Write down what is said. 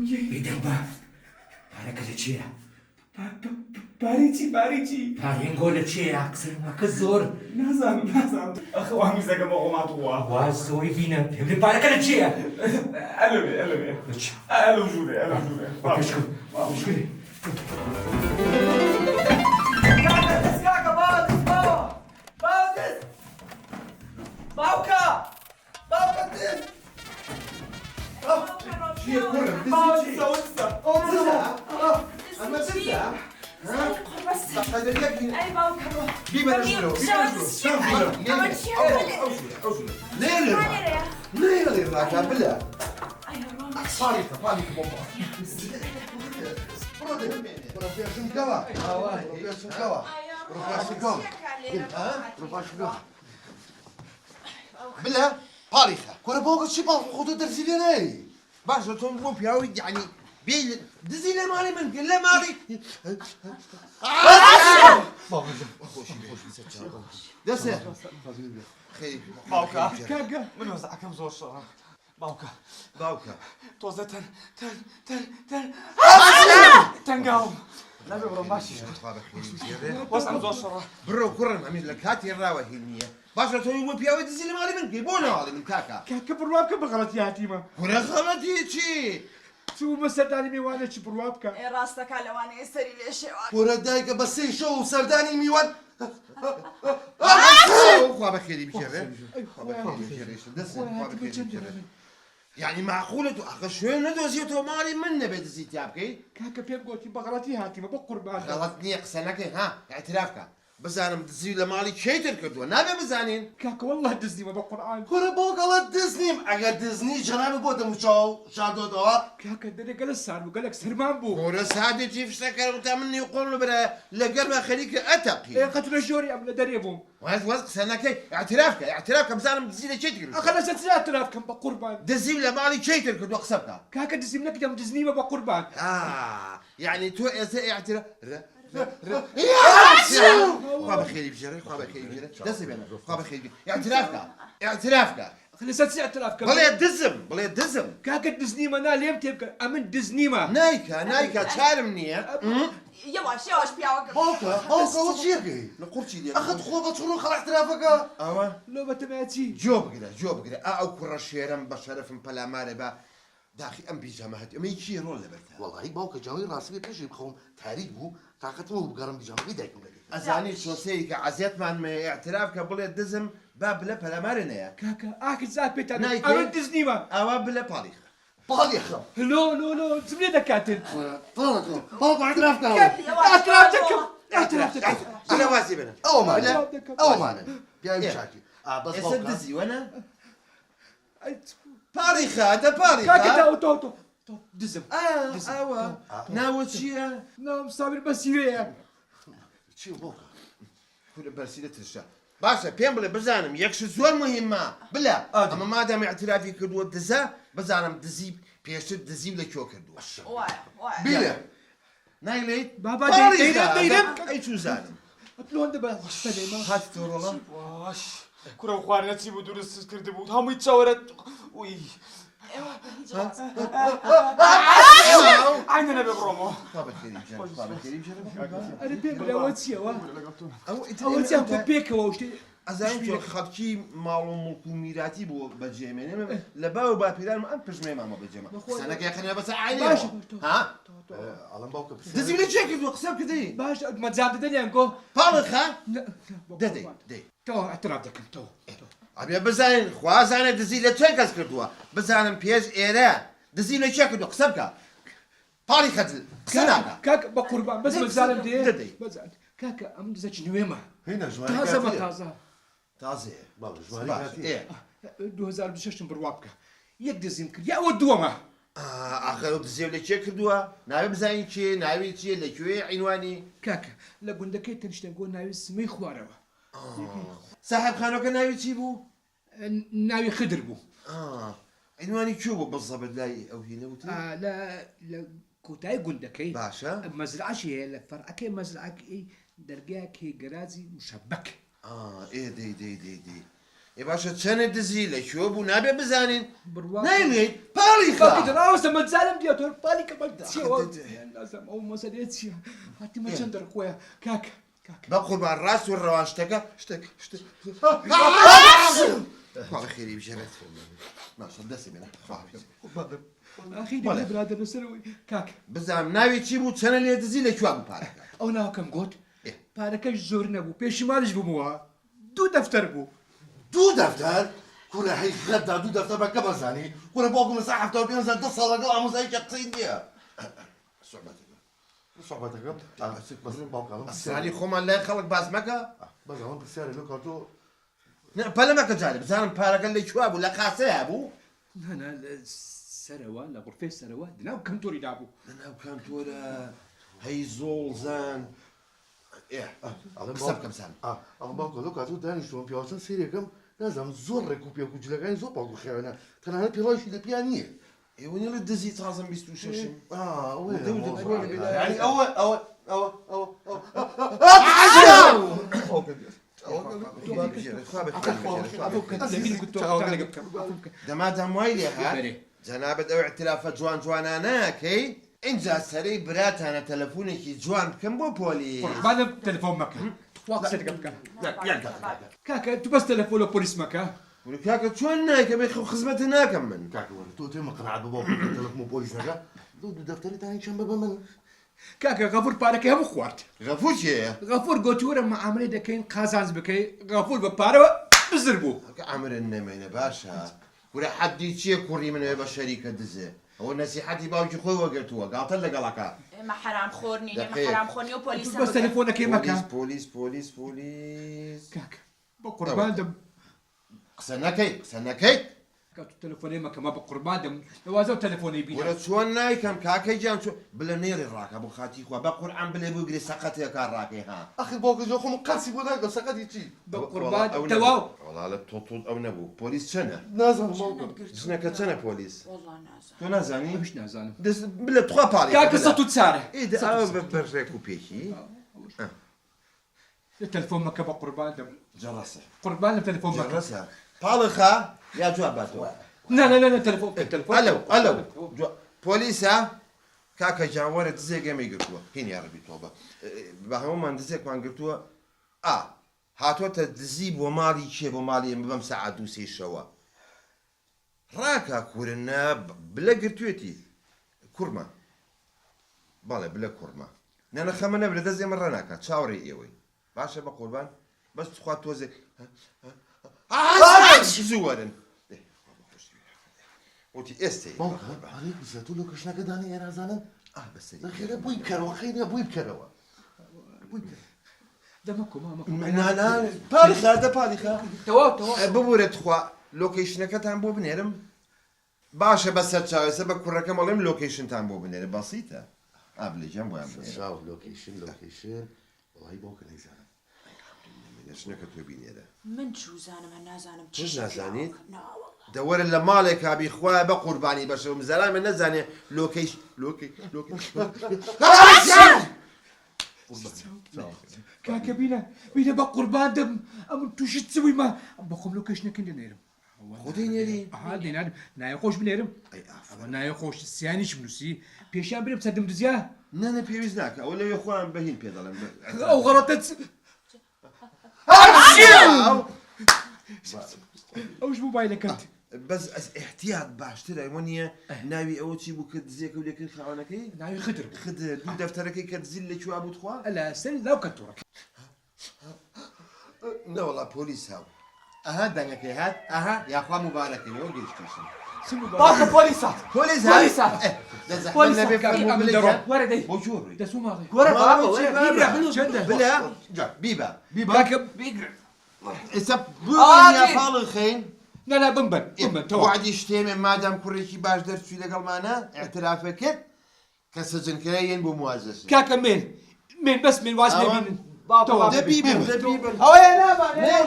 بدەمبە پارەکە لە چییە؟ پارێکی پارێنگۆ لە چییە؟ قسەمەکە زۆر نازانم ئەخوا میزەکەم بە قۆماتوە واز زۆری بینە پێم لێ پارەکە لە چییە؟ ئەلەوێ ئەلە ژوورێ مشکلی بلا پاریخە کۆرە بۆگە چی باڵ خۆتۆ دەرزی لێ ناری باشە تۆ بۆ پیاوی یعنی بێ دزی لە ماڵی من لە ماڵی دەسێ باوکە من وەزعەکەم زۆر شەڕە باوکە تۆزە تەنگاوم نەبێ بڕۆم باشی وەزعم زۆر شەڕە بڕۆ کوڕم ئەمیر لە کاتی ڕاوە هی نییە باشە تۆ بۆ پیاوی دزی لە ماڵی من بۆ ناواڵی من کاکە کە بڕوا بکە بە غەڵەتی هاتیمە کوڕە غەڵەتی چی چوو بە سەردانی میوانە چی بڕوا بکە ڕاستەکە لەوانەیە سەری لێ شێوە کوڕە دایکە بە سێ شەو و سەردانی میوان خوا بەخێری بکێڕێ یعنی معقولە تو ئەخە شوێن نەدۆزیێتەوە ماڵی من نەبێت دزی تیا بکەیت کاکە پێم گوتی بە غەڵەتی هاتیمە بۆ قوربان غەڵەت نییە قسە نەکەی ها اعترافکە بزانم دزی لە ماڵی کێتر کردووە نابێ بزانین کاکە وەڵڵا دزنیمە بە قورئان کوڕە بۆ گەڵەت دزنیم ئەگەر دزنی جەنابی بۆ دەموچاو شادۆدەوە کاکە دەرێگە لە سار بوو گەلێک سەرمان بوو کوڕە سادێکی فشتەکەم تا من نیوقۆڵ برە لە گەرمە خەریکە ئەتەقی قەت لە ژۆری ئەم لە دەرێ بووم وەز قسە نەکەی اعترافکە بزانم دزی لە چێت کرد ئەخە لە سەر تراف کەم بە قوربان دزی لە ماڵی چێتر کردووە قسە بکە کاکە دزیم نەکردم دزنیمە بە قوربان یعنی تۆ ئێستا اعتراف خوا بەخێری بژێڕێ خوا بەخێری بژێرێ دەستی بێنە خوا بەخێری اعترافکە لە سەر تراف کەم بڵێ دزم کاکە دزنیمە نا لێم تێ بکە ئەمن دزنیمە نایکە چارم نییە یەواش پیاوەکە باوکەوە چیەکەی لە قورچی دێ ئەخت خۆ بە چڕۆ خەڵ اعترافەکە ئەوە لۆ بەتەماچی جۆ بگرە ئەو کوڕە شێرم بە شەرەفم پەلامارێ بە داخی ئەم بیجامە هەت ئەمەی چی ڕۆڵ لەبەرتە وەڵی باوکە جاوی ڕاستی پێشی بخۆم تاریک بوو تااقەتەوە بگەڕم بیجامەکەی دایکم لەگەی ئەزانی شۆسەیە کە عەزیەتمان اعتراف کە بڵێ دزم با بلە پەلامارێ نەیە کاکە ئاکت زاد پێتان نایکەی؟ ئەمن دزنیمە ئەوە بلە پاڵیخە باڵیخە لۆ زملێ دەکاتن باوکە اعترافکە ئاعتراف دەکەم ئاعتراف دەکەم ئەلە واسی بنە ئەومانە پیاوی شاکی بەس ئێستا دزیوەنە ئەی پاڵیخە دە کاکە پاڵیخە تۆ دزم ئەوە ناوە چییە؟ نام سابر بەسیوەیە چی باوکە کورە بەرسیدە ترشە باشە پێم بڵێ بزانم یەکش زۆر مهمە بلە ئەمە مادام اعترافی کردووە دزە بزانم دزی پێشتر دزیم لە کۆ کردووە بلە نایلێیت بابا دەیرم ئەی چوو زانم ئەپلۆن دەبە سەلێمە هاتی تۆڕۆڵە باش کوڕە خواردنە چی بوو درست کرده بوو هەمووی چاوەرە وی ئاینە نەبێ بڕۆمەوە ئەرە پێ بلەوە چیەوە ئەوە چیان تۆ پێکەوە شتێ ئەزانین خەڵکی ماڵ و مڵک و میراتی بوو بەجێمێنێ لە باو و باپیرانم ئەم پژمێ مامە بەجێمە قسەنەکەی خەنێ بەسە عینێ ها ئەڵەم باوکە دزیم لە چێ کردووە قسە بکردی باش مەجاب دەدەنیان گۆ پاڵخە دەدەی تۆ ئەتراف دەکەم تۆ ئەبێ بزانین خوازانە دزی لە چێ کەس کردووە بزانم پێش ئێرە دزی لە چێ کردووە قسە بکە پاڵی خەجل قسە ناکە کاکە بە قوربان بەس بەزارم دێ دەدەی کاکە ئەم دزەچ نوێمە هێنا تازەمە تازە تازێ باوکە ژماری کاتیە 2026 بڕوا بکە یەک دزیم کرد یا ئەوە دووەمە ئاخر دزێ لە چێ کردووە ناوی بزانین چێ ناوی چیە لەکوێ عینوانی کاکە لە گوندەکەی تەنیشتە گۆ ناوی سمەی خوارەوە ساحب خانۆکە ناوی چی بوو؟ ناوی خدر بوو عینوانی کوێ بوو بەزەبت لای ئەو هینەوتە لە کۆتایی گوندەکەی باشە مەزرعەشی هەیە لە فەرعەکەی مەزرعەکەی دەرگایەکی گەرازی مشەبەک دەی ێ باشە چەنە دزی لە کوێ بوو نابێ بزانین بڕوا نایڵێیت پاڵیخا ئەوسە مەجارم دیێتۆر پالی کە نازم ئەو مەسەلێت چییە هاتیمە چەند دەرخۆیە کاکە بە قوربان ڕاست و ڕەوان شتەکە شتێک خواڵە خێری بژێرێت ماشە دەستی بێنە ئاخی برادر لەسەرەوەی کاکە بزانم ناوی چی بوو چەنە لێ دزی لە کوێ بوو پارەکە ئەو ناوکەم گوت پارەکەش زۆر نەبوو پێشیمانش بوومەوە 2 دەفتەر بوو 2 دەفتەر کوورە حیقەتدا 2 دەفتەر بەکە بەزانی کوورە باوکم لەسەر 75 10 ساڵ لەگەڵ ئامۆزاییکە قسەی نییە سۆحبەتەکە بەزن باوکڵم سالی خۆمان لای خەڵک باس مەکە بەزەوەن پرسیارە لێ کاتۆ پەلەمەکە جارێ بزانم پارەکە لە کوێ بوو لە قاسەیە بوو نانا سەرەوە لە غرفەی سەرەوە دناو کەنتۆری دابوو لەناو کانتۆرە هەی زۆڵ زان قسە بکەم زان ئەڵ باوکە لەو کاتۆ دانیشتووەم پیاوەچەند سیرێکم نازانم زۆر ڕێک و پێک و جلەکانی زۆر باوکو خێوێنە تەنانەت پێڵاشی لە پیان نییە ئێوەنی لە دزی تازم 26 يعني أول دەمادام وای لێ هات جەنابەت ئەو اعترافە جوان جوانانەکەی اینجا سەرەی براتانە تەلەفۆنێکی جوان بکەم بۆ پۆلیس بعدم تلفون مەکە وا قسە لەگەڵ بکەم کاکە تو بەس تەلەفۆن لە پۆلیس مەکە کاکە چۆن نایکە بێ خزمەتە ناکەم من تۆ تێمە قەناعەت بە باوکم تەلەفۆن و پۆلیس نەکە دوو دەفتەری تانی چەند بە من کاکە غەفور پارەکەی هەموو خوارد غەفور چێە غەفور گۆتووەرە مەعاملەی دەکەین قازانج بکەی غەفور بە پارەوە بزر بوو ئەمرن نەمێنە باشە کورە حەدی چییە کوڕی منەوە بە شەریکە دزێ ئەوە نەسیحەتی باوکی خۆی وەگرتووە گاڵتە لەگەڵەکە ئێمە حرام خۆر نین ئێمە حرام خۆنی و پۆلیس بەس تەلەفۆنەکەی مەکە پۆلیس پۆلیس پۆلیس کاکە بە قوربان دەم قسە نەکەی قسە نەکەی کە تو تەلەفۆنەی مەکەمە بە قوربان دەم لەوازە و تەلەفۆنەی بینە وەرە چۆن نایکەم کاکەی جان چۆن بلە نێری ڕاکە بۆ خاتی خوا بە قورئان بلێ بگرێ سەقەتێکا ڕاکەی ها ئەخی باوکە جۆ خۆم قەسی بۆ ناگەم سەقەتی چی بە قوربان تەواو وەڵا لە تۆ ئەو نەبوو پۆلیس چەنە نازانم باوکم ژنەکە چەنە پۆلیس والله نازم تۆ نازانی هیچ نازانم بلە تخوا پاڵی کاکە سەد و چارە ئیدە ئەوە بەڕێک و پێکی لە تەلەفۆن مەکە بە قوربان دەم جەڕەسە قوربان لە تەلەفۆن مەکە جەڕەسە پاڵخە یا جواب باتەوە نه تەلەفۆن تەلەفۆن ئەلەو پۆلیسە کاکە جاوەرە دزێک ئێمەی گرتووە هین یاڕبی تۆبە بە هەمومان دزێکمان گرتووە هاتۆتە دزی بۆ ماڵی کێ بۆ ماڵی ئێمە بەم سەعات دوو سێشەوە ڕاکە کورنە بلە گرتوێتی کوڕمە بەڵێ بلە کوڕمە نەنەخەمە نەبرە دەست ئێمە ڕەناکات چاوەڕێ ئێوەی باشە بە قوربان بەس خوا تۆزێک زووەرن وتی ئێستی باوکە هەڵی قسە تۆ لە کەشنەکە دانی ئێرازانن خێرە بووی بکەرەوە خەیرە بووی بکەرەوە دەمەکۆ مامە پاڵیخە دە پاڵیخە تەواو ببورێت خوا لۆکیشنەکەتان بۆ بنێرم باشە بەسەر چاوێسە بە کوڕەکە مەڵێم لۆکیشنتان بۆ بنێرە بەسیتە ئابلێجیان بۆیان شاو لۆکیشن وڵی باوکە نەیزانم شنەکە تۆ بینێرە من چوو زانم هەر نازانم چش نازانیت دەوەرە لە ماڵێک کابی خوایە بە قوربانی بەشەوم زەرامە نەزانێ لۆکیش کاکە بینە بە قوربان دەم ئەم تووشت چووی ما بە خۆم لۆکیشنەکەی دەنێرم خودی نێری دێنانم نایە خۆش بنێرم ئەوە نایە خۆش سیانیش بنووسی پێشیان برێ سەردەم دزیا نەنە پێویست ناکە ئەو لەوێ خۆیان بەهین پێ دەڵێن ئەو غەڵەتە ئەوش موبایلەکەت بەس احتیاط باشترە ئەوە نییە ناوی ئەوە چی بوو کە دزیەکە و لێکرد خاوەنەکەی ناوی خدر دوو دەفتەرەکەی کە دزیل لە کووا بوو خوا لە سەر لاو کەنتۆڕەکە نەوەڵا پۆلیس هاو ئەها دەنگەکەی هات ئەها یاخوا مبارەکەنەوە گەیشتیشن باوکە پۆلیسات پۆلیس بۆ جۆڕی دەسوو ماڵی بلە بیبە کاکە ئێستا بوو پاڵی خەین نەنا بمبەر وعدی شتێمێ مادام کوڕێکی باش دەرچووی لەگەڵمانە اعترافە کرد کە سەجنکەیەن بۆ موازەش کاکە من بەس من واز نبینن دەبیبن ئەوەیە نابانێ